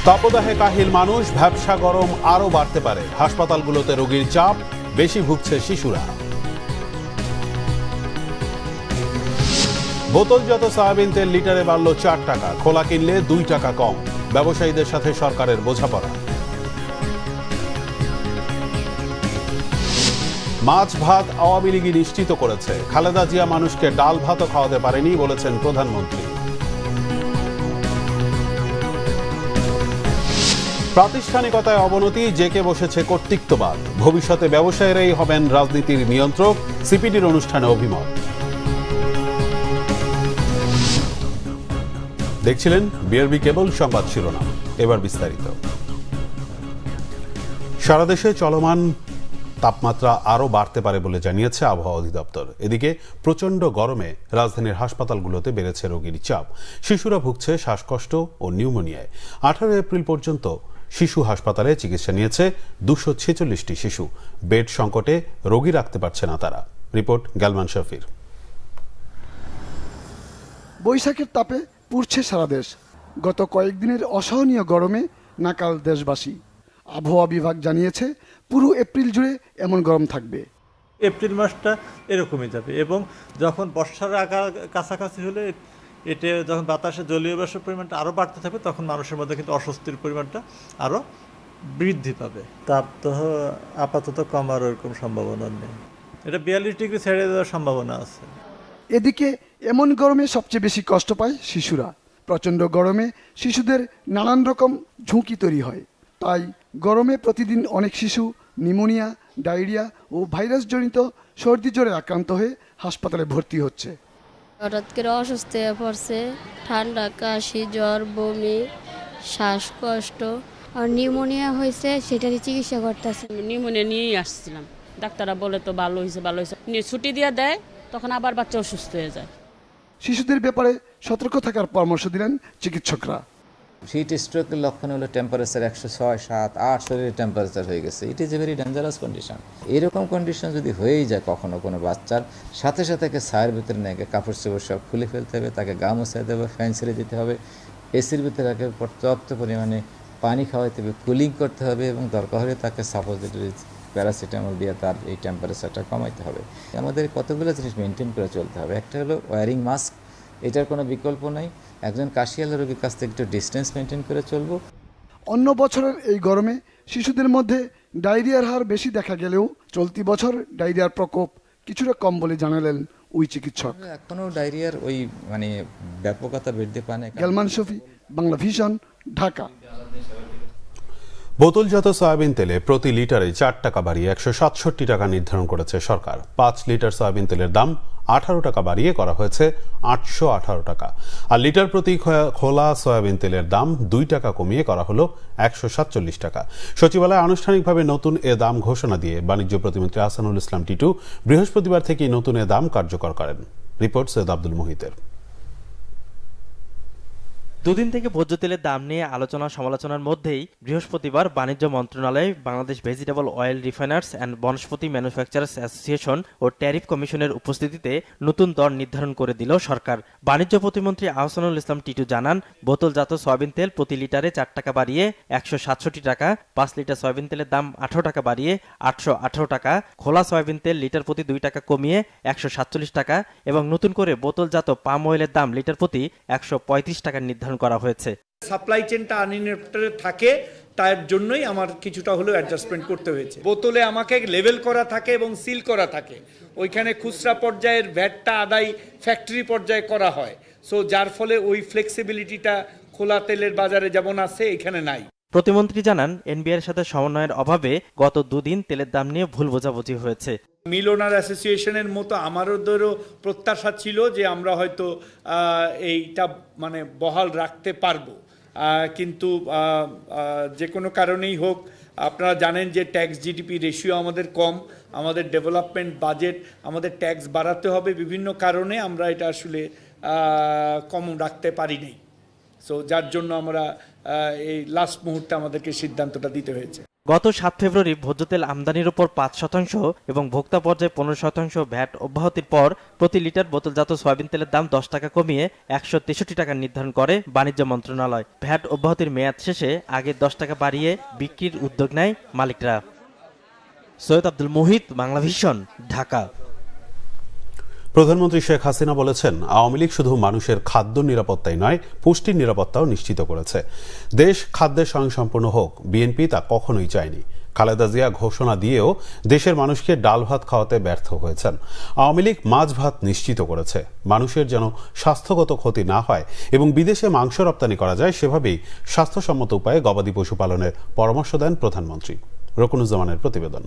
তাপদাহে কাহিল মানুষ, ভ্যাপসা গরম আরও বাড়তে পারে। হাসপাতালগুলোতে রোগীর চাপ, বেশি ভুগছে শিশুরা। বোতলজাত সয়াবিন তেল লিটারে বাড়ল 4 টাকা, খোলা কিনলে 2 টাকা কম। ব্যবসায়ীদের সাথে সরকারের বোঝাপড়া। মাছ ভাত আওয়ামী লীগই নিশ্চিত করেছে। খালেদা জিয়া মানুষকে ডাল ভাতও খাওয়াতে পারেনি বলেছেন প্রধানমন্ত্রী। প্রাতিষ্ঠানিকতায় অবনতি, জেকে বসেছে কর্তৃত্ববাদ। ভবিষ্যতে ব্যবসায়ীরাই হবেন রাজনীতির নিয়ন্ত্রক, সিপিডির অনুষ্ঠানে অভিমত। দেখছিলেন বিআরবি কেবল সংবাদ শিরোনাম, এবার বিস্তারিত। সারা দেশে চলমান তাপমাত্রা আরও বাড়তে পারে বলে জানিয়েছে আবহাওয়া অধিদপ্তর। এদিকে প্রচণ্ড গরমে রাজধানীর হাসপাতালগুলোতে বেড়েছে রোগীর চাপ। শিশুরা ভুগছে শ্বাসকষ্ট ও নিউমোনিয়ায়। 18 এপ্রিল পর্যন্ত শিশু হাসপাতালে চিকিৎসা নিয়েছে 246টি শিশু। বেড সংকটে রোগী রাখতে পারছে না তারা। রিপোর্ট গালমান শফির। বৈশাখের তাপে পুড়ছে সারা দেশ। গত কয়েকদিনের অসহনীয় গরমে নাকাল দেশবাসী। আবহাওয়া বিভাগ জানিয়েছে পুরো এপ্রিল জুড়ে এমন গরম থাকবে। এপ্রিল মাসটা এরকমই যাবে এবং যখন বর্ষার কাছাকাছি হলে এটা যখন বাতাসে জলীয় বাষ্পের পরিমাণটা আরও বাড়তে থাকবে, তখন মানুষের মধ্যে কিন্তু অস্বস্তির পরিমাণটা আরও বৃদ্ধি পাবে। তাপদাহ আপাতত কমার ওরকম সম্ভাবনা নেই। এটা 42 ডিগ্রি ছেড়ে দেওয়ার সম্ভাবনা আছে। এদিকে এমন গরমে সবচেয়ে বেশি কষ্ট পায় শিশুরা। প্রচণ্ড গরমে শিশুদের নানান রকম ঝুঁকি তৈরি হয়। তাই গরমে প্রতিদিন অনেক শিশু নিউমোনিয়া, ডায়রিয়া ও ভাইরাসজনিত সর্দি জ্বরে আক্রান্ত হয়ে হাসপাতালে ভর্তি হচ্ছে। হঠাৎ করে অসুস্থ হয়ে পড়ছে, ঠান্ডা, কাশি, জ্বর, বমি, শ্বাসকষ্ট আর নিউমোনিয়া হয়েছে, সেটারই চিকিৎসা করতেছে। নিউমোনিয়া নিয়েই আসছিলাম, ডাক্তাররা বলে তো ভালো হয়েছে ছুটি দিয়ে দেয়, তখন আবার বাচ্চা অসুস্থ হয়ে যায়। শিশুদের ব্যাপারে সতর্ক থাকার পরামর্শ দিলেন চিকিৎসকরা। হিট স্ট্রোকের লক্ষণ হলো টেম্পারেচার 106, 7, 8 শরীরের টেম্পারেচার হয়ে গেছে। It is a very dangerous condition. এরকম কন্ডিশন যদি হয়েই যায় কখনো কোনো বাচ্চার, সাথে সাথে তাকে ছায়ের ভিতরে নিয়ে কাপড় চোপড় সব খুলে ফেলতে হবে, তাকে গা মোছাইতে হবে, ফ্যান ছেড়ে দিতে হবে, এসির ভিতরে তাকে পর্যাপ্ত পরিমাণে পানি খাওয়াইতে হবে, কুলিং করতে হবে এবং দরকার হলে তাকে সাপোজিটরি প্যারাসিটামল দিয়ে তার এই টেম্পারেচারটা কমাইতে হবে। আমাদের কতগুলো জিনিস মেনটেন করে চলতে হবে। একটা হলো ওয়ারিং মাস্ক, এটার কোনো বিকল্প নাই। একজন কাশিয়ালা রোগীর কাছ থেকে একটু ডিস্টেন্স মেনটেন করে চলবো। অন্য বছরের এই গরমে শিশুদের মধ্যে ডায়রিয়ার হার বেশি দেখা গেলেও চলতি বছর ডায়রিয়ার প্রকোপ কিছুটা কম বলে জানালেন ওই চিকিৎসক। এখনো ডায়রিয়ার ওই ব্যাপকতা বৃদ্ধি পায় না। গালমান শফি, বাংলা ভিশন, ঢাকা। বোতলজাত সয়াবিন তেলে প্রতি লিটারে 4 টাকা বাড়িয়ে 167 টাকা নির্ধারণ করেছে সরকার। 5 লিটার সয়াবিন তেলের দাম 18 টাকা বাড়িয়ে করা হয়েছে 818 টাকা। আর লিটার প্রতি খোলা সয়াবিন তেলের দাম 2 টাকা কমিয়ে করা হলো 147 টাকা। সচিবালয়ে আনুষ্ঠানিকভাবে নতুন এ দাম ঘোষণা দিয়ে বাণিজ্য প্রতিমন্ত্রী আহসানুল ইসলাম টিটু বৃহস্পতিবার থেকেই নতুন এ দাম কার্যকর করেন। রিপোর্ট সৈয়দ আব্দুল মুহিতের। দুদিন থেকে ভোজ্য তেলের দাম নিয়ে আলোচনা সমালোচনার মধ্যেই বৃহস্পতিবার বাণিজ্য মন্ত্রণালয়, Bangladesh vegetable oil refiners and Vanaspati manufacturers association ও ট্যারিফ কমিশনের উপস্থিতিতে নতুন দর নির্ধারণ করে দিল সরকার। বাণিজ্য প্রতিমন্ত্রী আহসানুল ইসলাম টিটু জানান, বোতলজাত সয়াবিন তেল প্রতি লিটারে 4 টাকা বাড়িয়ে 167 টাকা, 5 লিটার সয়াবিন তেলের দাম 18 টাকা বাড়িয়ে 818 টাকা, খোলা সয়াবিন তেল লিটার প্রতি 2 টাকা কমিয়ে 147 টাকা এবং নতুন করে বোতলজাত পাম অয়েলের দাম লিটার প্রতি 135 টাকা নির্ধারণ করা হয়েছে। সাপ্লাই চেনটা আনইন্টারাপ্টেড থাকে, তার জন্যই আমার কিছুটা হলেও অ্যাডজাস্টমেন্ট করতে হয়েছে। বোতলে আমাকে লেভেল করা থাকে এবং সিল করা থাকে, ওইখানে খুচরা পর্যায়ের ভ্যাটটা আদায় ফ্যাক্টরি পর্যায়ে করা হয়। সো যার ফলে ওই ফ্লেক্সিবিলিটিটা খোলা তেলের বাজারে যেমন আছে এখানে নাই। প্রতিমন্ত্রী জানান, এনবিআর সাথে সমন্বয়ের অভাবে গত দুদিন তেলের দাম নিয়ে ভুল বোঝাবুঝি হয়েছে। মিল ওনার অ্যাসোসিয়েশনের মতো আমাদেরও প্রত্যাশা ছিল যে আমরা হয়তো এইটা বহাল রাখতে পারবো, কিন্তু যে কোনো কারণেই হোক, আপনারা জানেন যে ট্যাক্স জিডিপি রেশিও আমাদের কম, আমাদের ডেভেলপমেন্ট বাজেট, আমাদের ট্যাক্স বাড়াতে হবে, বিভিন্ন কারণে আমরা এটা আসলে কম রাখতে পারি নাই। সো যার জন্য আমরা এই লাস্ট মুহূর্তে আমাদেরকে সিদ্ধান্তটা দিতে হয়েছে। গত 7 ফেব্রুয়ারি ভোজ্য তেল আমদানির উপর 5% এবং ভোক্তা পর্যায়ে 15% ভ্যাট অব্যাহতির পর প্রতি লিটার বোতলজাত সয়াবিন তেলের দাম 10 টাকা কমিয়ে 163 টাকা নির্ধারণ করে বাণিজ্য মন্ত্রণালয়। ভ্যাট অব্যাহতির মেয়াদ শেষে আগে 10 টাকা বাড়িয়ে বিক্রির উদ্যোগ নেয় মালিকরা। সৈয়দ আব্দুল মুহিত, বাংলা ভিশন, ঢাকা। প্রধানমন্ত্রী শেখ হাসিনা বলেছেন, আওয়ামী লীগ শুধু মানুষের খাদ্য নিরাপত্তাই নয়, পুষ্টির নিরাপত্তাও নিশ্চিত করেছে। দেশ খাদ্যে স্বয়ংসম্পূর্ণ হোক, বিএনপি তা কখনোই চায়নি। খালেদা জিয়া ঘোষণা দিয়েও দেশের মানুষকে ডাল ভাত খাওয়াতে ব্যর্থ হয়েছেন। আওয়ামী লীগ মাছ ভাত নিশ্চিত করেছে। মানুষের যেন স্বাস্থ্যগত ক্ষতি না হয় এবং বিদেশে মাংস রপ্তানি করা যায়, সেভাবেই স্বাস্থ্যসম্মত উপায়ে গবাদি পশু পালনের পরামর্শ দেন প্রধানমন্ত্রী। রকুনুজ্জামানের প্রতিবেদন।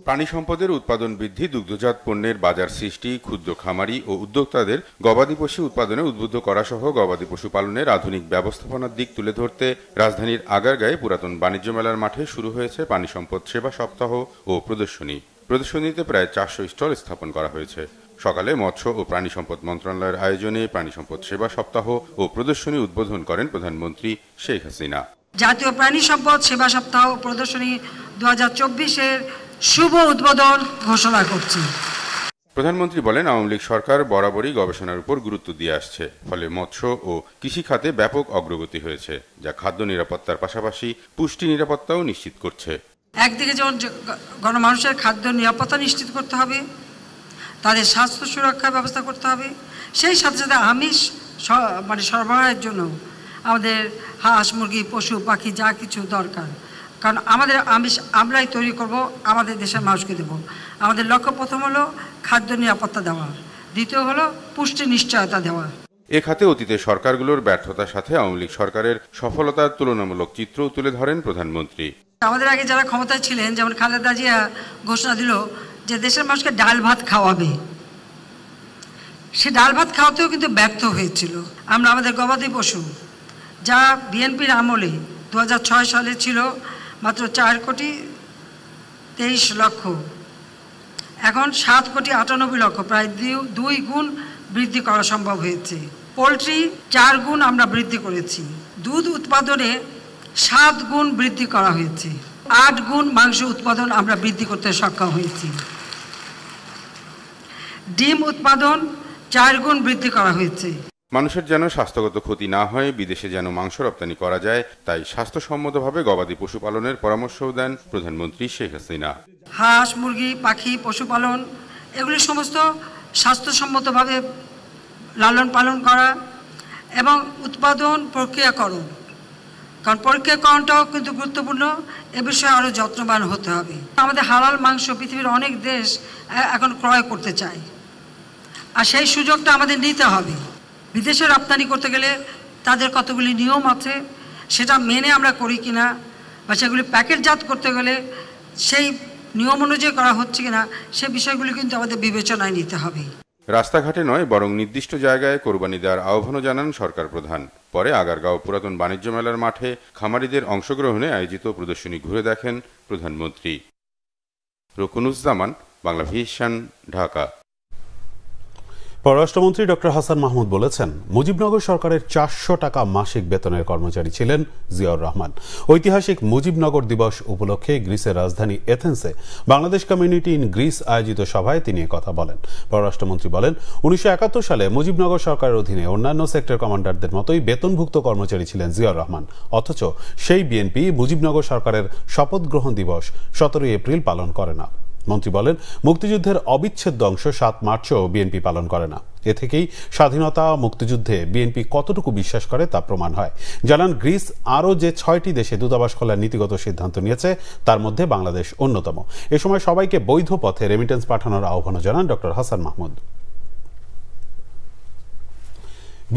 প্রাণী সম্পদের উৎপাদন বৃদ্ধি, দুগ্ধজাত পণ্যের বাজার সৃষ্টি, ক্ষুদ্র খামারি ও উদ্যোক্তাদের গবাদি পশু উৎপাদনে উদ্বুদ্ধ করা সহ গবাদি পশু পালনের আধুনিক ব্যবস্থাপনার দিক তুলে ধরতে রাজধানীর আগারগাঁয়ে পুরাতন বাণিজ্য মেলার মাঠে শুরু হয়েছে প্রাণী সম্পদ সেবা সপ্তাহ ও প্রদর্শনী। প্রদর্শনীতে প্রায় 400 স্টল স্থাপন করা হয়েছে। সকালে মৎস্য ও প্রাণী সম্পদ মন্ত্রণালয়ের আয়োজনে প্রাণী সম্পদ সেবা সপ্তাহ ও প্রদর্শনী উদ্বোধন করেন প্রধানমন্ত্রী শেখ হাসিনা। জাতীয় প্রাণী সম্পদ সেবা সপ্তাহ ও প্রদর্শনী 2024-এর শুভ উদ্বোধন ঘোষণা করছি। প্রধানমন্ত্রী বলেন, আওয়ামী লীগ সরকার বরাবরই গবেষণার উপর গুরুত্ব দিয়ে আসছে, ফলে মৎস্য ও কৃষি খাতে ব্যাপক অগ্রগতি হয়েছে, যা খাদ্য নিরাপত্তার পাশাপাশি পুষ্টি নিরাপত্তাও নিশ্চিত করছে। একদিকে যেমন গণমানুষের খাদ্য নিরাপত্তা নিশ্চিত করতে হবে, তাদের স্বাস্থ্য সুরক্ষার ব্যবস্থা করতে হবে, সেই সাথে সাথে আমিষ সরবরাহের জন্য আমাদের হাঁস, মুরগি, পশু পাখি যা কিছু দরকার, কারণ আমাদের আমিষ আমরাই তৈরি করব, আমাদের দেশের মানুষকে দেব। আমাদের লক্ষ্য প্রথম হলো খাদ্য নিরাপত্তা দেওয়া, দ্বিতীয় হলো পুষ্টি নিশ্চয়তা দেওয়া। এ খাতে অতীতে সরকারগুলোর ব্যর্থতার সাথে আওয়ামী লীগ সরকারের সফলতার তুলনামূলক চিত্রও তুলে ধরেন প্রধানমন্ত্রী। আমাদের আগে যারা ক্ষমতায় ছিলেন, যেমন খালেদা জিয়া ঘোষণা দিল যে দেশের মানুষকে ডাল ভাত খাওয়াবে, সে ডাল ভাত খাওয়াতেও কিন্তু ব্যর্থ হয়েছিল। আমরা আমাদের গবাদি পশু, যা বিএনপির আমলে 2006 সালে ছিল মাত্র 4,23,00,000, এখন 7,98,00,000, প্রায় 2 গুণ বৃদ্ধি করা সম্ভব হয়েছে। পোলট্রি 4 গুণ আমরা বৃদ্ধি করেছি। দুধ উৎপাদনে 7 গুণ বৃদ্ধি করা হয়েছে। 8 গুণ মাংস উৎপাদন আমরা বৃদ্ধি করতে সক্ষম হয়েছি। ডিম উৎপাদন 4 গুণ বৃদ্ধি করা হয়েছে। মানুষের যেন স্বাস্থ্যগত ক্ষতি না হয়, বিদেশে যেন মাংস রপ্তানি করা যায়, তাই স্বাস্থ্যসম্মতভাবে গবাদি পশু পালনের পরামর্শও দেন প্রধানমন্ত্রী শেখ হাসিনা। হাঁস, মুরগি, পাখি, পশুপালন এগুলি সমস্ত স্বাস্থ্যসম্মতভাবে লালন পালন করা এবং উৎপাদন প্রক্রিয়াকরণ, কারণ প্রক্রিয়াকরণটাও কিন্তু গুরুত্বপূর্ণ। এ বিষয়ে আরও যত্নবান হতে হবে। আমাদের হালাল মাংস পৃথিবীর অনেক দেশ এখন ক্রয় করতে চায়, আর সেই সুযোগটা আমাদের নিতে হবে। বিদেশে রপ্তানি করতে গেলে তাদের কতগুলি নিয়ম আছে, সেটা মেনে আমরা করি কিনা, বা সেগুলি প্যাকেটজাত করতে গেলে সেই নিয়ম অনুযায়ী করা হচ্ছে কিনা, সে বিষয়গুলি কিন্তু আমাদের বিবেচনায় নিতে হবে। রাস্তাঘাটে নয়, বরং নির্দিষ্ট জায়গায় কোরবানি দেওয়ার আহ্বানও জানান সরকার প্রধান। পরে আগারগাঁও পুরাতন বাণিজ্য মেলার মাঠে খামারিদের অংশগ্রহণে আয়োজিত প্রদর্শনী ঘুরে দেখেন প্রধানমন্ত্রী। রকুনুজ্জামান, বাংলা ভিশন, ঢাকা। পররাষ্ট্রমন্ত্রী ডক্টর হাসান মাহমুদ বলেছেন, মুজিবনগর সরকারের 400 টাকা মাসিক বেতনের কর্মচারী ছিলেন জিয়াউর রহমান। ঐতিহাসিক মুজিবনগর দিবস উপলক্ষে গ্রিসের রাজধানী এথেন্সে বাংলাদেশ কমিউনিটি ইন গ্রিস আয়োজিত সভায় তিনি কথা বলেন। পররাষ্ট্রমন্ত্রী বলেন, 1971 সালে মুজিবনগর সরকারের অধীনে অন্যান্য সেক্টর কমান্ডারদের মতোই বেতনভুক্ত কর্মচারী ছিলেন জিয়াউর রহমান। অথচ সেই বিএনপি মুজিবনগর সরকারের শপথ গ্রহণ দিবস 17 এপ্রিল পালন করে না। মন্ত্রী বলেন, মুক্তিযুদ্ধের অবিচ্ছেদ্য অংশ 7 মার্চও বিএনপি পালন করে না। এ থেকেই স্বাধীনতা মুক্তিযুদ্ধে বিএনপি কতটুকু বিশ্বাস করে তা প্রমাণ হয়। জানান, গ্রিস আরও যে 6টি দেশে দূতাবাস খোলার নীতিগত সিদ্ধান্ত নিয়েছে, তার মধ্যে বাংলাদেশ অন্যতম। এ সময় সবাইকে বৈধ পথে রেমিটেন্স পাঠানোর আহ্বানও জানান ডক্টর হাসান মাহমুদ।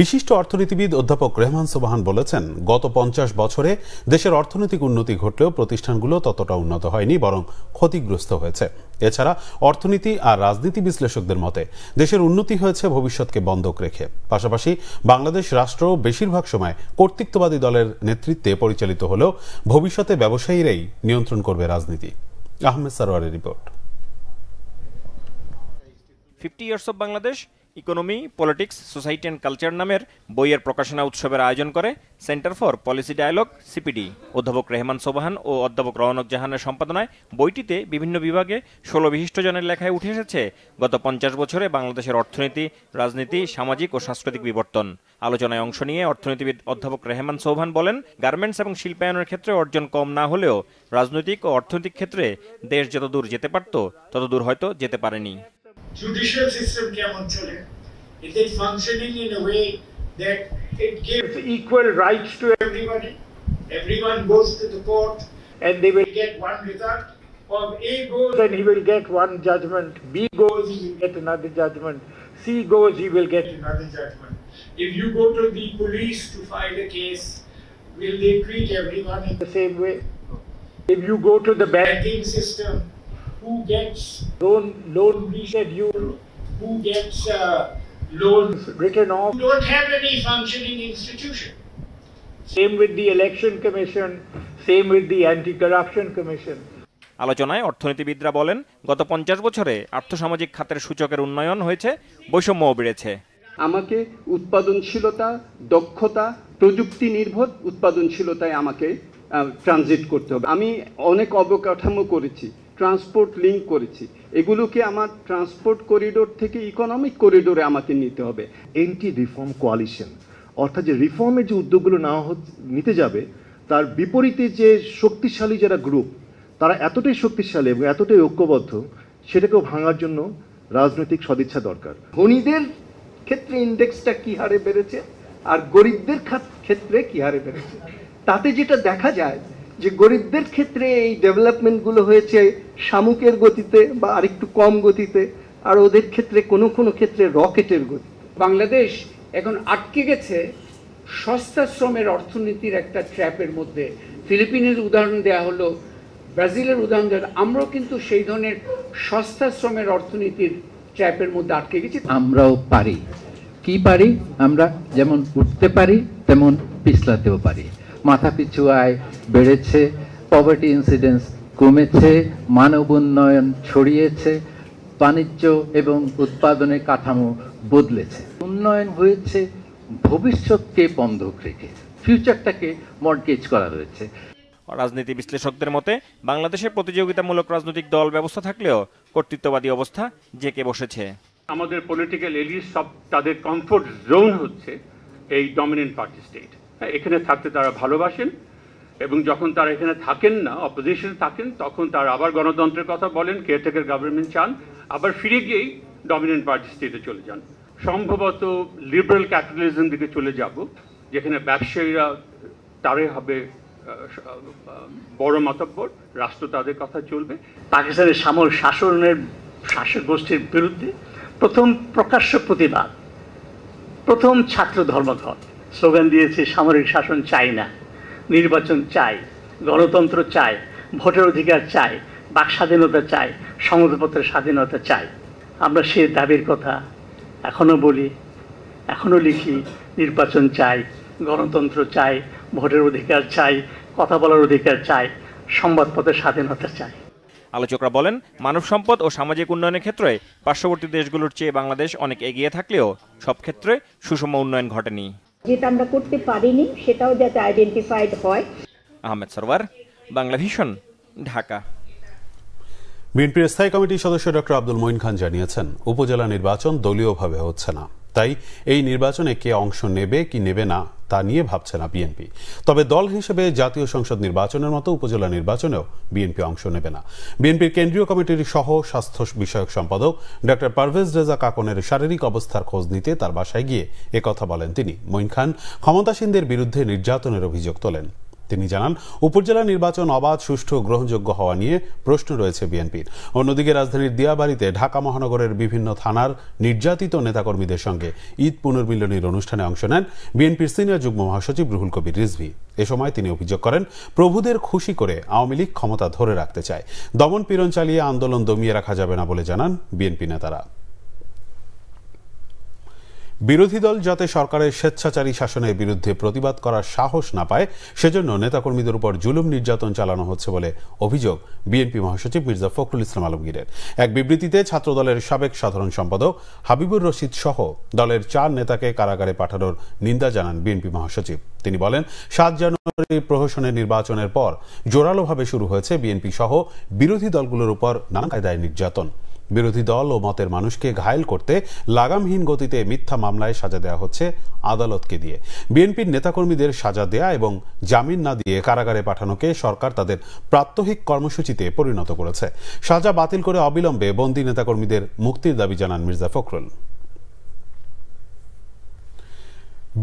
বিশিষ্ট অর্থনীতিবিদ অধ্যাপক রেহমান সোবহান বলেছেন, গত 50 বছরে দেশের অর্থনৈতিক উন্নতি ঘটলেও প্রতিষ্ঠানগুলো ততটা উন্নত হয়নি, বরং ক্ষতিগ্রস্ত হয়েছে। এছাড়া অর্থনীতি আর রাজনীতি বিশ্লেষকদের মতে দেশের উন্নতি হয়েছে ভবিষ্যৎকে বন্ধক রেখে। পাশাপাশি বাংলাদেশ রাষ্ট্র বেশিরভাগ সময় কর্তৃত্ববাদী দলের নেতৃত্বে পরিচালিত হলেও ভবিষ্যতে ব্যবসায়ীরাই নিয়ন্ত্রণ করবে রাজনীতি। আহমেদ সারোয়ারের রিপোর্ট। 50 Years of Bangladesh economy, politics, society and culture নামের বইয়ের প্রকাশনা উৎসবের আয়োজন করে centre for policy dialogue CPD. অধ্যাপক রেহমান সোবহান ও অধ্যাপক রওনক জাহানের সম্পাদনায় বইটিতে বিভিন্ন বিভাগে 16 বিশিষ্ট জনের লেখায় উঠে এসেছে গত 50 বছরে বাংলাদেশের অর্থনীতি, রাজনীতি, সামাজিক ও সাংস্কৃতিক বিবর্তন। আলোচনায় অংশ নিয়ে অর্থনীতিবিদ অধ্যাপক রেহমান সোবহান বলেন, গার্মেন্টস এবং শিল্পায়নের ক্ষেত্রে অর্জন কম না হলেও রাজনৈতিক ও অর্থনৈতিক ক্ষেত্রে দেশ যত দূর যেতে পারত তত দূর হয়তো যেতে পারেনি। Judicial system কেমন চলে? Is it functioning in a way that it gives equal rights to everybody? Everyone goes to the court and they will get one result. Or A goes and he will get one judgment. B goes, he will get another judgment. C goes, he will get another judgment. If you go to the police to file a case, will they treat everyone in the same way? If you go to the banking system, who gets loan rescheduled, who gets loans written off? You don't have any functioning institution. Same with the election commission, same with the anti-corruption commission. আলোচনায় অর্থনীতিবিদরা বলেন, গত 50 বছরে আর্থসামাজিক খাতের সূচকের উন্নয়ন হয়েছে, বৈষম্যও বেড়েছে। আমাকে উৎপাদনশীলতা, দক্ষতা, প্রযুক্তি নির্ভর উৎপাদনশীলতায় আমাকে ট্রানজিট করতে হবে। আমি অনেক অবকাঠামো করেছি, ট্রান্সপোর্ট লিঙ্ক করেছি, এগুলোকে আমার ট্রান্সপোর্ট করিডোর থেকে ইকোনমিক করিডোরে আমাকে নিতে হবে। এন্টি রিফর্ম কোয়ালিশন, অর্থাৎ যে রিফর্মের যে উদ্যোগগুলো নিতে যাবে তার বিপরীতে যে শক্তিশালী যারা গ্রুপ, তারা এতটাই শক্তিশালী এবং এতটাই ঐক্যবদ্ধ, সেটাকেও ভাঙার জন্য রাজনৈতিক সদিচ্ছা দরকার। ধনীদের ক্ষেত্রে ইন্ডেক্সটা কি হারে বেড়েছে আর গরিবদের ক্ষেত্রে কি হারে বেড়েছে, তাতে যেটা দেখা যায় যে গরিবদের ক্ষেত্রে এই ডেভেলপমেন্টগুলো হয়েছে শামুকের গতিতে বা আরেকটু কম গতিতে, আর ওদের ক্ষেত্রে কোনো কোনো ক্ষেত্রে রকেটের গতি। বাংলাদেশ এখন আটকে গেছে সস্তা শ্রমের অর্থনীতির একটা ট্র্যাপের মধ্যে। ফিলিপিনের উদাহরণ দেওয়া হলো, ব্রাজিলের উদাহরণ দেওয়া, আমরাও কিন্তু সেই ধরনের সস্তা শ্রমের অর্থনীতির ট্র্যাপের মধ্যে আটকে গেছি। আমরাও পারি, কি পারি? আমরা যেমন উঠতে পারি তেমন পিছলাতেও পারি। মাথাপিছু আয় বেড়েছে, পভার্টি ইনসিডেন্স কমেছে, মানব উন্নয়ন ছড়িয়েছে, বাণিজ্য এবং উৎপাদনের কাঠামো বদলেছে, উন্নয়ন হয়েছে ভবিষ্যৎকে বন্ধক রেখে, ফিউচারটাকে মর্টগেজ করা হয়েছে। রাজনীতি বিশ্লেষকদের মতে বাংলাদেশে প্রতিযোগিতামূলক রাজনৈতিক দল ব্যবস্থা থাকলেও কর্তৃত্ববাদী অবস্থা জেঁকে বসেছে। আমাদের পলিটিক্যাল এলিট সব তাদের কমফোর্ট জোন হচ্ছে এই ডমিনেন্ট পার্টি স্টেট। এখানে থাকতে তারা ভালোবাসেন এবং যখন তারা এখানে থাকেন না, অপোজিশনে থাকেন, তখন তারা আবার গণতন্ত্রের কথা বলেন, কেয়ারটেকার গভর্নমেন্ট চান, আবার ফিরে গিয়েই ডমিনেন্ট পার্টি স্টেটে চলে যান। সম্ভবত লিবারেল ক্যাপিটালিজম দিকে চলে যাব, যেখানে ব্যবসায়ীরা তারাই হবে বড় মাতব্বর, রাষ্ট্র তাদের কথা চলবে। পাকিস্তানের শাসনের শাসক গোষ্ঠীর বিরুদ্ধে প্রথম প্রকাশ্য প্রতিবাদ, প্রথম ছাত্র ধর্মঘট, স্লোগান দিয়েছে সামরিক শাসন চাই না, নির্বাচন চাই, গণতন্ত্র চাই, ভোটের অধিকার চাই, বাক স্বাধীনতা চাই, সংবাদপত্রের স্বাধীনতা চাই। আমরা সে দাবির কথা এখনও বলি, এখনও লিখি। নির্বাচন চাই, গণতন্ত্র চাই, ভোটের অধিকার চাই, কথা বলার অধিকার চাই, সংবাদপত্রের স্বাধীনতা চাই। আলোচকরা বলেন, মানব সম্পদ ও সামাজিক উন্নয়নের ক্ষেত্রে পার্শ্ববর্তী দেশগুলোর চেয়ে বাংলাদেশ অনেক এগিয়ে থাকলেও সব ক্ষেত্রে সুষম উন্নয়ন ঘটেনি। যেটা আমরা করতে পারিনি সেটাও যাতে আইডেন্টিফাইড হয়। আহমেদ সরওয়ার, বাংলা ভিশন, ঢাকা। বিএনপির স্থায়ী কমিটির সদস্য ডক্টর আব্দুল মঈন খান জানিয়েছেন, উপজেলা নির্বাচন দলীয়ভাবে হচ্ছে না, তাই এই নির্বাচনে কে অংশ নেবে কি নেবে না তা নিয়ে ভাবছে না বিএনপি। তবে দল হিসেবে জাতীয় সংসদ নির্বাচনের মতো উপজেলা নির্বাচনেও বিএনপি অংশ নেবে না। বিএনপির কেন্দ্রীয় কমিটির সহ স্বাস্থ্য বিষয়ক সম্পাদক ডক্টর পারভেজ রেজা কাকনের শারীরিক অবস্থার খোঁজ নিতে তার বাসায় গিয়ে একথা বলেন তিনি। মঈন খান ক্ষমতাসীনদের বিরুদ্ধে নির্যাতনের অভিযোগ তোলেন। তিনি জানান, উপজেলা নির্বাচন অবাধ, সুষ্ঠু, গ্রহণযোগ্য হওয়া নিয়ে প্রশ্ন রয়েছে বিএনপির। অন্যদিকে রাজধানীর দিয়াবাড়িতে ঢাকা মহানগরের বিভিন্ন থানার নির্যাতিত নেতাকর্মীদের সঙ্গে ঈদ পুনর্মিলনীর অনুষ্ঠানে অংশ নেন বিএনপির সিনিয়র যুগ্ম মহাসচিব রুহুল কবির রিজভী। এ সময় তিনি অভিযোগ করেন, প্রভুদের খুশি করে আওয়ামী লীগ ক্ষমতা ধরে রাখতে চায়। দমন পীড়ন চালিয়ে আন্দোলন দমিয়ে রাখা যাবে না বলে জানান বিএনপি নেতারা। বিরোধী দল যাতে সরকারের স্বেচ্ছাচারী শাসনের বিরুদ্ধে প্রতিবাদ করার সাহস না পায় সেজন্য নেতাকর্মীদের উপর জুলুম নির্যাতন চালানো হচ্ছে বলে অভিযোগ বিএনপি মহাসচিব মির্জা ফখরুল ইসলাম আলমগীরের। এক বিবৃতিতে ছাত্রদলের সাবেক সাধারণ সম্পাদক হাবিবুর রশিদ সহ দলের 4 নেতাকে কারাগারে পাঠানোর নিন্দা জানান বিএনপি মহাসচিব। তিনি বলেন, 7 জানুয়ারি প্রহসনের নির্বাচনের পর জোরালোভাবে শুরু হয়েছে বিএনপি সহ বিরোধী দলগুলোর উপর নানা কায়দায় নির্যাতন। বিরোধী দল ও মতের মানুষকে ঘায়েল করতে লাগামহীন গতিতে মিথ্যা মামলায় সাজা দেওয়া হচ্ছে আদালতকে দিয়ে। বিএনপির নেতাকর্মীদের সাজা দেয়া এবং জামিন না দিয়ে কারাগারে পাঠানোকে সরকার তাদের প্রাত্যহিক কর্মসূচিতে পরিণত করেছে। সাজা বাতিল করে অবিলম্বে বন্দী নেতাকর্মীদের মুক্তির দাবি জানান মির্জা ফখরুল।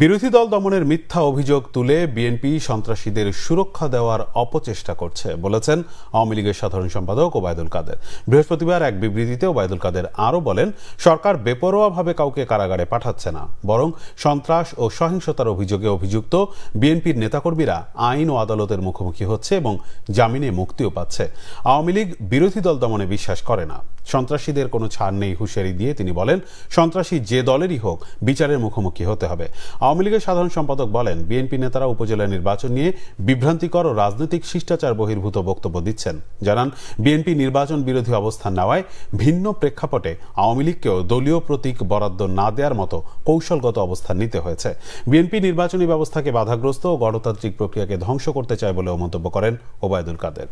বিরোধী দল দমনের মিথ্যা অভিযোগ তুলে বিএনপি সন্ত্রাসীদের সুরক্ষা দেওয়ার অপচেষ্টা করছে বলেছেন আওয়ামী লীগের সাধারণ সম্পাদক ওবায়দুল কাদের। বৃহস্পতিবার এক বিবৃতিতে ওবায়দুল কাদের আরও বলেন, সরকার বেপরোয়াভাবে কাউকে কারাগারে পাঠাচ্ছে না, বরং সন্ত্রাস ও সহিংসতার অভিযোগে অভিযুক্ত বিএনপির নেতাকর্মীরা আইন ও আদালতের মুখোমুখি হচ্ছে এবং জামিনে মুক্তিও পাচ্ছে। আওয়ামী লীগ বিরোধী দল দমনে বিশ্বাস করে না, সন্ত্রাসীদের কোনো ছাড় নেই হুঁশিয়ারি দিয়ে তিনি বলেন, সন্ত্রাসী যে দলেরই হোক বিচারের মুখোমুখি হতে হবে। আওয়ামী লীগের সাধারণ সম্পাদক বলেন, বিএনপি নেতারা উপজেলা নির্বাচন নিয়ে বিভ্রান্তিকর ও রাজনৈতিক শিষ্টাচার বহির্ভূত বক্তব্য দিচ্ছেন। জানান, বিএনপি নির্বাচন বিরোধী অবস্থান নেওয়ায় ভিন্ন প্রেক্ষাপটে আওয়ামী লীগকেও দলীয় প্রতীক বরাদ্দ না দেওয়ার মতো কৌশলগত অবস্থান নিতে হয়েছে। বিএনপি নির্বাচনী ব্যবস্থাকে বাধাগ্রস্ত ও গণতান্ত্রিক প্রক্রিয়াকে ধ্বংস করতে চায় বলেও মন্তব্য করেন ওবায়দুল কাদের।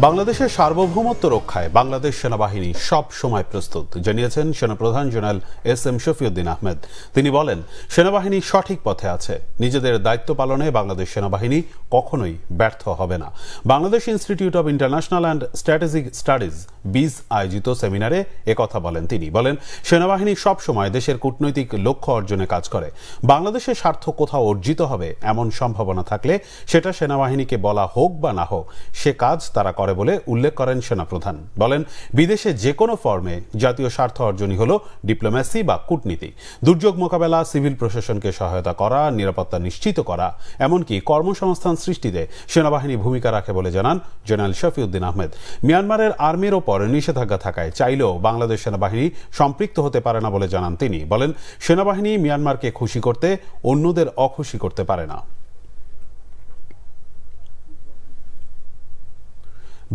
বাংলাদেশের সার্বভৌমত্ব রক্ষায় বাংলাদেশ সেনাবাহিনী সব সময় প্রস্তুত জানিয়েছেন সেনাপ্রধান জেনারেল এস.এম. শফিউদ্দিন আহমেদ। তিনি বলেন, সেনাবাহিনী সঠিক পথে আছে, নিজেদের দায়িত্ব পালনে বাংলাদেশ সেনাবাহিনী কখনোই ব্যর্থ হবে না। Bangladesh institute of international and strategic studies বিজ আয়োজিত সেমিনারে একথা বলেন তিনি। বলেন, সেনাবাহিনী সব সময় দেশের কূটনৈতিক লক্ষ্য অর্জনে কাজ করে। বাংলাদেশের স্বার্থ কোথাও অর্জিত হবে এমন সম্ভাবনা থাকলে সেটা সেনাবাহিনীকে বলা হোক বা না হোক, সে কাজ তারা করে বলে উল্লেখ করেন সেনাপ্রধান। বলেন, বিদেশে যে কোনো ফর্মে জাতীয় স্বার্থ অর্জনই হল ডিপ্লোম্যাসি বা কূটনীতি। দুর্যোগ মোকাবেলা, সিভিল প্রশাসনকে সহায়তা করা, নিরাপত্তা নিশ্চিত করা, এমনকি কর্মসংস্থান সৃষ্টিতে সেনাবাহিনী ভূমিকা রাখে বলে জানান জেনারেল শফিউদ্দিন আহমেদ। মিয়ানমারের আর্মির ওপর নিষেধাজ্ঞা থাকায় চাইলেও বাংলাদেশ সেনাবাহিনী সম্পৃক্ত হতে পারে না বলে জানান তিনি। বলেন, সেনাবাহিনী মিয়ানমারকে খুশি করতে অন্যদের অখুশি করতে পারে না।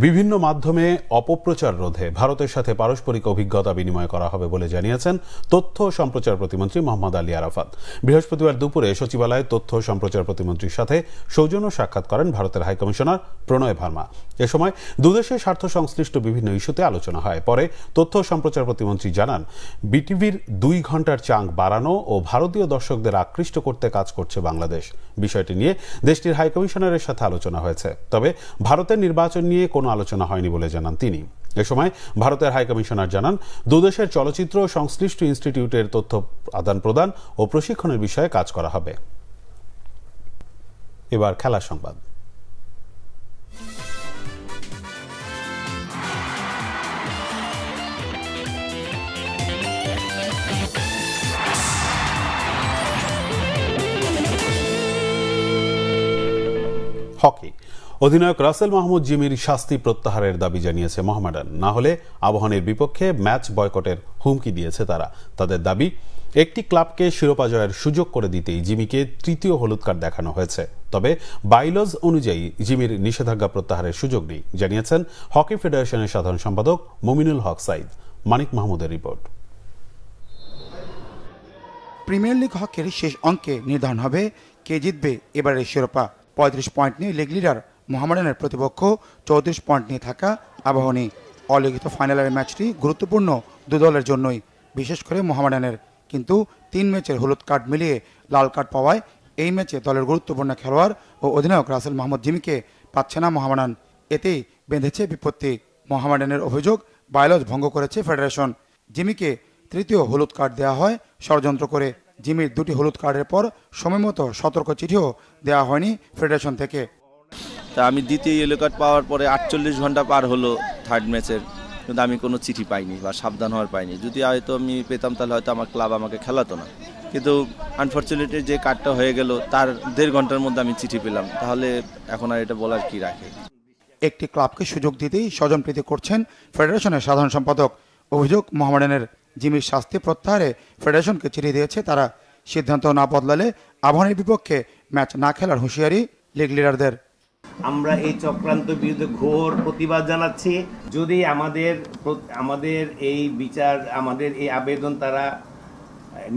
বিভিন্ন মাধ্যমে অপপ্রচার রোধে ভারতের সাথে পারস্পরিক অভিজ্ঞতা বিনিময় করা হবে বলে জানিয়েছেন তথ্য ও সম্প্রচার প্রতিমন্ত্রী মোহাম্মদ আলী আরাফাত। বৃহস্পতিবার দুপুরে সচিবালয়ে তথ্য ও সম্প্রচার প্রতিমন্ত্রীর সাথে সৌজন্য সাক্ষাৎ করেন ভারতের হাইকমিশনার প্রণয় ভার্মা। এ সময় দুদেশের স্বার্থ সংশ্লিষ্ট বিভিন্ন ইস্যুতে আলোচনা হয়। পরে তথ্য ও সম্প্রচার প্রতিমন্ত্রী জানান, বিটিভির 2 ঘন্টার চাঙ্ক বাড়ানো ও ভারতীয় দর্শকদের আকৃষ্ট করতে কাজ করছে বাংলাদেশ। বিষয়টি নিয়ে দেশটির হাইকমিশনারের সাথে আলোচনা হয়েছে, তবে ভারতের নির্বাচন নিয়ে কোনো আলোচনা হয়নি বলে জানান তিনি। এ সময় ভারতের হাইকমিশনার জানান, দুদেশের চলচ্চিত্র ও সংশ্লিষ্ট ইনস্টিটিউটের তথ্য আদান প্রদান ও প্রশিক্ষণের বিষয়ে কাজ করা হবে। এবার খেলার সংবাদ। হকি। অধিনায়ক রাসেল মাহমুদ জিমির শাস্তি প্রত্যাহারের দাবি জানিয়েছে মোহামেডান। না হলে আবাহনীর বিপক্ষে ম্যাচ বয়কটের হুমকি দিয়েছে তারা। তাদের দাবি, একটি ক্লাবকে শিরোপা জয়ের সুযোগ করে দিতেই জিমিকে 3য় হলুদ কার্ড দেখানো হয়েছে। তবে বাইলজ অনুযায়ী জিমির নিষেধাজ্ঞা প্রত্যাহারের সুযোগ নেই, জানিয়েছেন হকি ফেডারেশনের সাধারণ সম্পাদক মুমিনুল হক সাইদ। মানিক মাহমুদের রিপোর্ট। প্রিমিয়ার লিগ হকির শেষ অঙ্কে নির্ধারণ হবে কে জিতবে এবারের শিরোপা। 35 পয়েন্ট নিয়ে লিগ লিডার মোহামেডানের প্রতিপক্ষ 34 পয়েন্ট নিয়ে থাকা আবাহনী। অলিখিত ফাইনালের ম্যাচটি গুরুত্বপূর্ণ দু দলের জন্যই, বিশেষ করে মোহামেডানের। কিন্তু 3 ম্যাচের হলুদ কার্ড মিলিয়ে লাল কার্ড পাওয়ায় এই ম্যাচে দলের গুরুত্বপূর্ণ খেলোয়াড় ও অধিনায়ক রাসেল মাহমুদ জিমিকে পাচ্ছে না মোহামেডান। এতেই বেঁধেছে বিপত্তি। মোহামেডানের অভিযোগ, বায়োলজ ভঙ্গ করেছে ফেডারেশন। জিমিকে 3য় হলুদ কার্ড দেওয়া হয় ষড়যন্ত্র করে। জিমির 2টি হলুদ কার্ডের পর সময়মতো সতর্ক চিঠিও দেওয়া হয়নি ফেডারেশন থেকে। তা আমি 2য় ইয়েলো কার্ড পাওয়ার পরে 48 ঘন্টা পার হলো থার্ড ম্যাচের, কিন্তু আমি কোনো চিঠি পাইনি বা সাবধান হওয়ার পাইনি। যদি হয়তো আমি পেতাম তাহলে হয়তো আমার ক্লাব আমাকে খেলাতো না। কিন্তু আনফর্চুনেটলি যে কার্ডটা হয়ে গেল তার 1.5 ঘন্টার মধ্যে আমি চিঠি পেলাম, তাহলে এখন আর এটা বলার কি রাখে। একটি ক্লাবকে সুযোগ দিতেই স্বজনপ্রীতি করছেন ফেডারেশনের সাধারণ সম্পাদক। অভিযোগ, মোহামেডানের জিমির শাস্তি প্রত্যাহারে ফেডারেশনকে চিঠি দিয়েছে তারা। সিদ্ধান্ত না বদলালে আবাহনীর বিপক্ষে ম্যাচ না খেলার হুঁশিয়ারি লিগ লিডারদের। আমরা এই চক্রান্তের বিরুদ্ধে ঘোর প্রতিবাদ জানাচ্ছি। যদি আমাদের এই বিচার, আমাদের এই আবেদন তারা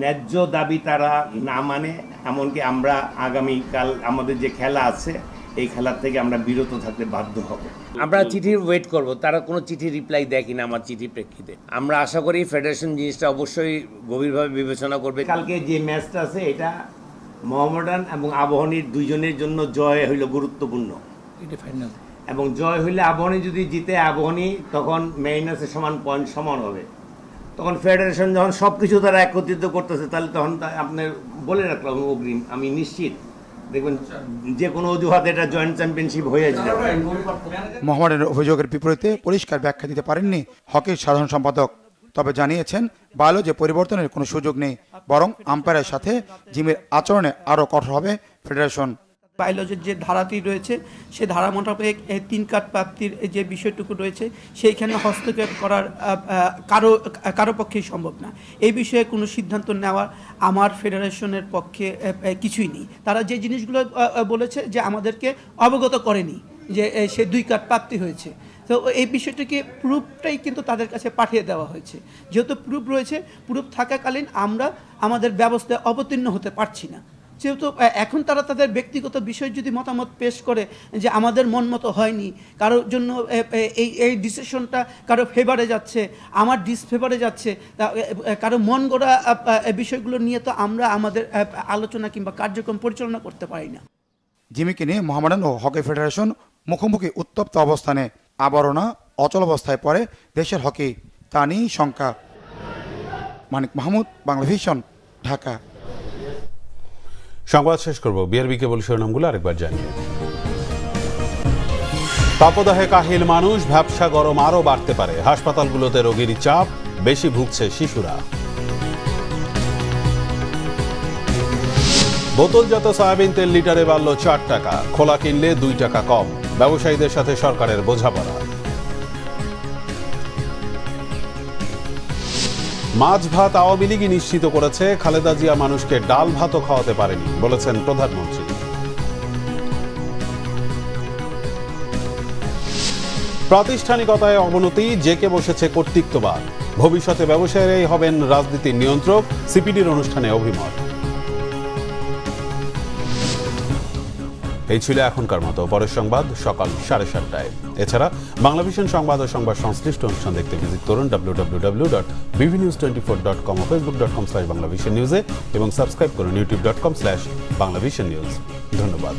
ন্যায্য দাবি তারা না মানে, এমনকি আমরা আগামীকাল আমাদের যে খেলা আছে এই খেলার থেকে আমরা বিরত থাকতে বাধ্য হব। আমরা চিঠির ওয়েট করব, তারা কোনো চিঠি রিপ্লাই দেয় কিনা আমার চিঠির প্রেক্ষিতে। আমরা আশা করি ফেডারেশন জিনিসটা অবশ্যই গভীরভাবে বিবেচনা করবে। কালকে যে ম্যাচটা আছে এটা মোহামেডান এবং আবাহনীর দুইজনের জন্য জয় হইল গুরুত্বপূর্ণ, এবং জয় হইলে আবাহনী যদি জিতে আবাহনী তখন মেরিনার্সের সমান পয়েন্ট সমান হবে। তখন ফেডারেশন যখন সব কিছু তারা একত্রিত করতেছে তাহলে তখন আপনার বলে রাখলাম অগ্রিম, আমি নিশ্চিত দেখবেন যে কোনো অজুহাতে এটা জয়েন্ট চ্যাম্পিয়নশিপ হয়ে যাবে। মোহামেডানের অভিযোগের বিপরীতে পরিষ্কার ব্যাখ্যা দিতে পারেননি হকির সাধারণ সম্পাদক। তবে জানিয়েছেন বায়োলজি পরিবর্তনের কোনো সুযোগ নেই, বরং আম্পায়ারের সাথে জিমের আচরণে আরও কঠোর হবে ফেডারেশন। বায়োলজির যে ধারাটি রয়েছে সে ধারা মোতাবেক 3 কার্ড প্রাপ্তির যে বিষয়টুকু রয়েছে সেইখানে হস্তক্ষেপ করার কারো পক্ষেই সম্ভব না। এই বিষয়ে কোনো সিদ্ধান্ত নেওয়া আমার ফেডারেশনের পক্ষে কিছুই নেই। তারা যে জিনিসগুলো বলেছে যে আমাদেরকে অবগত করেনি যে সে 2 কার্ড প্রাপ্তি হয়েছে, তো এই বিষয়টিকে প্রুফটাই কিন্তু তাদের কাছে পাঠিয়ে দেওয়া হয়েছে। যেহেতু প্রুফ রয়েছে, প্রুফ থাকাকালীন আমরা আমাদের ব্যবস্থায় অবতীর্ণ হতে পারছি না। যেহেতু এখন তারা তাদের ব্যক্তিগত বিষয় যদি মতামত পেশ করে যে আমাদের মন মতো হয়নি, কারোর জন্য এই ডিসিশনটা কারো ফেভারে যাচ্ছে, আমার ডিসফেভারে যাচ্ছে, কারো মন গড়া বিষয়গুলো নিয়ে তো আমরা আমাদের আলোচনা কিংবা কার্যক্রম পরিচালনা করতে পারি না। জিমিকে নিয়ে মোহামেডান ও হকি ফেডারেশন মুখোমুখি উত্তপ্ত অবস্থানে। আবারও না অচল অবস্থায় পড়ে দেশের হকি, তা নিয়েই শঙ্কা। মানিক মাহমুদ, বাংলা ভিশন, ঢাকা। সংবাদ শেষ করব বিআরবি কেবল শিরোনামগুলো আরেকবার জানিয়ে। তাপদাহে কাহিল মানুষ, ভ্যাপসা গরম আরও বাড়তে পারে, হাসপাতালগুলোতে রোগীর চাপ, বেশি ভুগছে শিশুরা। বোতলজাত সয়াবিন তেল লিটারে বাড়ল 4 টাকা, খোলা কিনলে 2 টাকা কম, ব্যবসায়ীদের সাথে সরকারের বোঝাপড়া। মাছ ভাত আওয়ামী লীগই নিশ্চিত করেছে, খালেদা জিয়া মানুষকে ডাল ভাতও খাওয়াতে পারেনি বলেছেন প্রধানমন্ত্রী। প্রাতিষ্ঠানিকতায় অবনতি, জেকে বসেছে কর্তৃত্ববাদ, ভবিষ্যতে ব্যবসায়ীরাই হবেন রাজনীতির নিয়ন্ত্রক, সিপিডির অনুষ্ঠানে অভিমত। এই ছিল এখনকার মতো। পরের সংবাদ সকাল 7:30টায়। এছাড়া বাংলাভিশন সংবাদ ও সংবাদ সংশ্লিষ্ট অনুষ্ঠান দেখতে ভিজিট করুন www.bvnews24.com ও facebook.com/banglavisionnews এবং সাবস্ক্রাইব করুন youtube.com/banglavisionnews। ধন্যবাদ।